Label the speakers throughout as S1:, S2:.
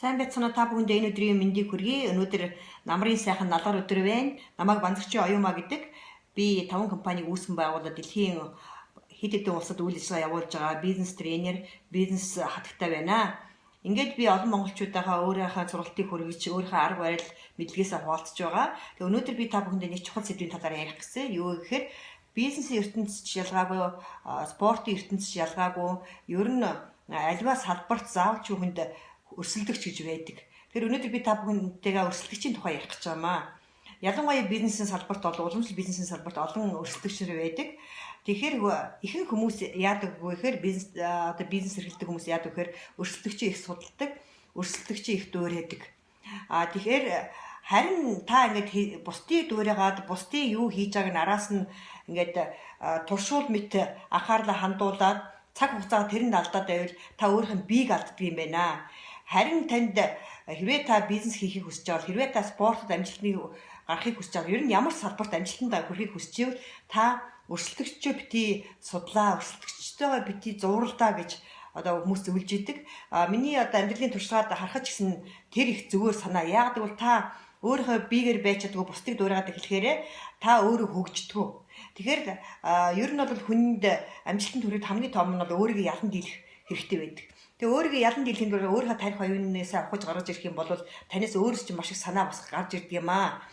S1: Сайн байцгаана та бүхэнд энэ өдрийн мэндийг хүргэе. Өнөөдөр намрын сайхан налгар өдөр байна. Намайг Банзагчийн Оюумаа гэдэг. Би 5 компаниг үүсгэн байгуулад дэлхийн хэд хэдэн улсад үйл ажиллагаа явуулж байгаа бизнес тренер, бизнес хатагтай байна. Ингээд би олон монголчуудаа өөрийнхөө сургалтыг хүргэж, өөрийнхөө арга барил мэдлэгээсээ хуваалцж байгаа. Тэгээ өнөөдөр би та бүхэнд нэг чухал сэдвийн талаар ярих гэсэн. Юу гэхээр бизнесийн ертөнцид ялгаагүй, спортын ертөнцид ялгаагүй, ер нь альва салбарт заавал ч хүнд өрсөлдөгч гэж байдаг. Тэгэхээр өнөөдөр би та бүхэнтэйгээ өрсөлдөгчийн тухай ярих гэж байгаамаа. Ялангуяа бизнесийн салбарт уламжлал бизнесийн салбарт олон өрсөлдөгчнөр байдаг. Тэгэхээр ихэнх хүмүүс яадаг вэ гэхээр бизнес эрхэлдэг хүмүүс яадаг гэхээр өрсөлдөгчийн их судалдаг, өрсөлдөгчийн их дуурайдаг. Тэгэхээр харин та ингээд бусдыг дуурайгаад бусдын юу хийж байгааг нь араас нь ингээд туршуул мэт анхаарлаа хандуулаад цаг хугацаа тэрэнд алдаад байвал та өөрийнх нь биеийг алддаг юм байна. Харин танд хэрвээ та бизнес хийхийг хүсэж байгаа, хэрвээ та спортод амжилтыг гаргахыг хүсэж байгаа, ер нь ямар салбарт амжилтанд хүрэхийг хүсэж байвал та өрсөлдөгчөө бити судлаа, өрсөлдөгчтэйгээ бити зуралдаа гэж одоо хүмүүс зөвлөж идэг. Миний одоо амьдралын туршлагад харахад ч гэсэн тэр их зүгээр санаа. Яагаад гэвэл та өөрийнхөө биегээр байж чадгүй бусдыг дуурайгаад эхлэхээрээ та өөрөө хөгждөг. Тэгэхээр ер нь бол хүнд амжилтанд хүрэхэд хамгийн том нь бол өөрийгөө ялан дийлэх хэрэгтэй байдаг. Тэгээ өөрийгөө ялан дийлэхийн тулд өөрийнхөө тарих оюунаас авахж гаргаж ирэх юм бол танаас өөрөөс чинь маш их санаа босох гарч ирдэг юм аа.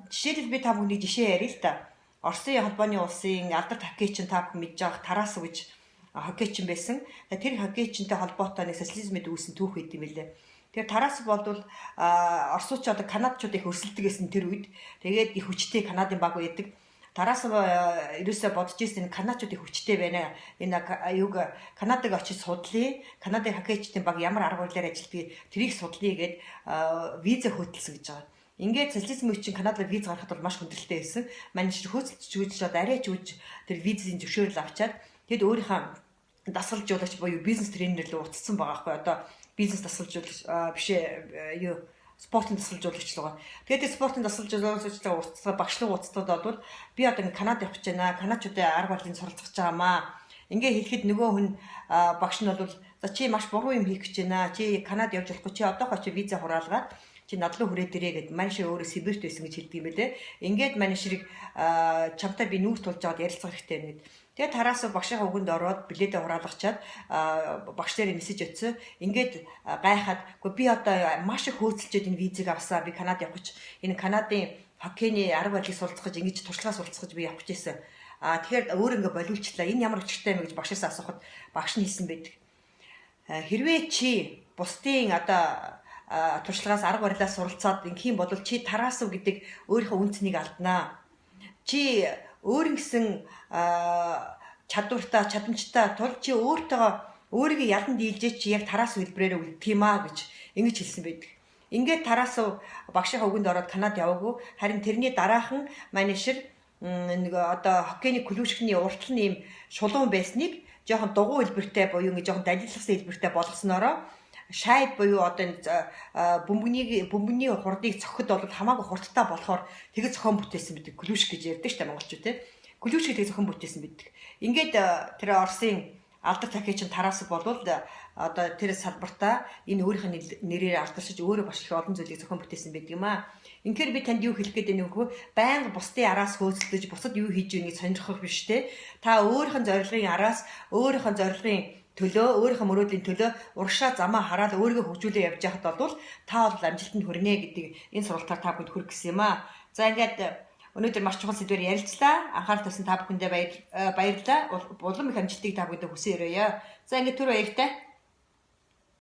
S1: Жишээлбэл би та бүхний жишээ ярил л да. Оросын холбооны улсын алдарт хоккейчин та бүхэн мэдж байгаа Тарасов гэж хоккейчин байсан. Тэр хоккейчинтэй холбоотой нэг социализмд үүсэн түүх байд юм лээ. Тэгэхээр Тарасов бол орсууч одоо канадчууд их өрсөлдөг гэсэн тэр үед. Тэгээд их хүчтэй Канадын баг байдаг. Тарасов ерөөсөө бодож ирсэн канадчууд их хүчтэй байна. Энэ юуг Канадаг очиж судлаа. Канадын хоккейчдын баг ямар арга барилаар ажилладаг тэрийг судлаа гэд виза хөтэлсэн гэж байгаа. Ингээд социализм үеийн Канадад виз гаргахад бол маш хүндрэлтэй байсан. Манайш хөөцөлдөж үүсчээд арай ч үүж тэр визийн зөвшөөрөл авчаад тэгэд өөрийнхөө дасгалжуулагч буюу бизнес тренер рүү утсан байгаа байхгүй. Одоо бизнес дасгалжуулагч биш юу спортын дасгалжуулагч л байгаа. Тэгээд спортын дасгалжуулагчтай уулзсан багш руу уулзтаад бол би одоо ингээд Канад явах гэж байна. Канадчуудын арга барилыг суралцах гэж байгаамаа. Ингээ хэлэхэд нөгөө хүн багш нь бол за чи маш буруу юм хийх гэж байна. Чи Канад явж болохгүй чи одоохоо чи виза хураалгаад чи надлуу хүрээд ирээ гэд манайш өөрөө Сибирт байсан гэж хэлдэг юм байлээ. Ингээд манайш шиг чамтай би нүүр тулж аваад ярилцах хэрэгтэй байна гэд. Тэгээд Тарасов багшийн үгэнд ороод билетээ хураалгачаад багш дээр мессеж өтсөн. Ингээд гайхаад үгүй би одоо маш их хөөцөлчөөд энэ визийг авсаа. Би Канад явах гэж энэ Канадын хоккейний арга барилыг суралцах гэж ингэж туршлагаа суралцах гэж би явах гэж байсан. Тэгэхээр өөр ингээ болиулчлаа. Энэ ямар өчтэй юм гэж багшаас асуухад багш нь хэлсэн байдаг. Хэрвээ чи бусдын одоо туршлагаас арга барилаа суралцаад ингэх юм бол чи Тарасов гэдэг өөрийнхөө үнцнийг алднаа. Чи өөр ингэсэн чадвартай, чадамжтай тул чи өөрийгөө ялан дийлжээ чи яг Тарасов хэлбрээрээ үлдэх юм аа гэж ингэж хэлсэн байдаг. Ингээд Тарасов багшийн үгэнд ороод Канад яваагүй. Харин тэрний дараахан манайшэр нэг одоо хоккейний клубшигний уртл нь юм шулуун байсныг жоохон дугуй хэлбэртэй буюу ингэ жоохон далилгасан хэлбэртэй болгоснороо шайб буюу одоо бөмбөний хурдыг цохиход бол хамаагүй хурдтай болохоор тэгээ зохион бүтээсэн байдаг. Клубшиг гэж ярьдаг шүү дээ монголчууд те. Клубшиг тэгээ зохион бүтээсэн байдаг. Ингээд тэр Оросын алдарт хоккейчин Тарасов бол одоо тэр салбартаа энэ өөрийнх нь нэрээр алдаршиж өөрөө маш их олон зүйлийг зохион бүтээсэн байдаг юм аа. Инхээр би танд юу хэлэх гээд байна вэ гэвэл байнга бусдын араас хөөцөлдөж бусад юу хийж ийнгийг сонирхох биш те. Та өөрийнх нь зорилгын араас өөрийнх нь зорилгын төлөө өөрийнхөө мөрөөдлийн төлөө урагшаа замаа хараад өөрийгөө хөгжүүлээ явж байхад бол та бол амжилтанд хүрнэ гэдэг энэ сургалтаар та бүхэнд хүргэх гэсэн юм аа. За ингээд өнөөдөр маш чухал сэдвээр ярилцлаа. Анхаарал тавьсан та бүхэндээ баярлалаа. Улам их амжилтыг та бүхэндээ хүсье өрөөё. За ингээд түр баяртай.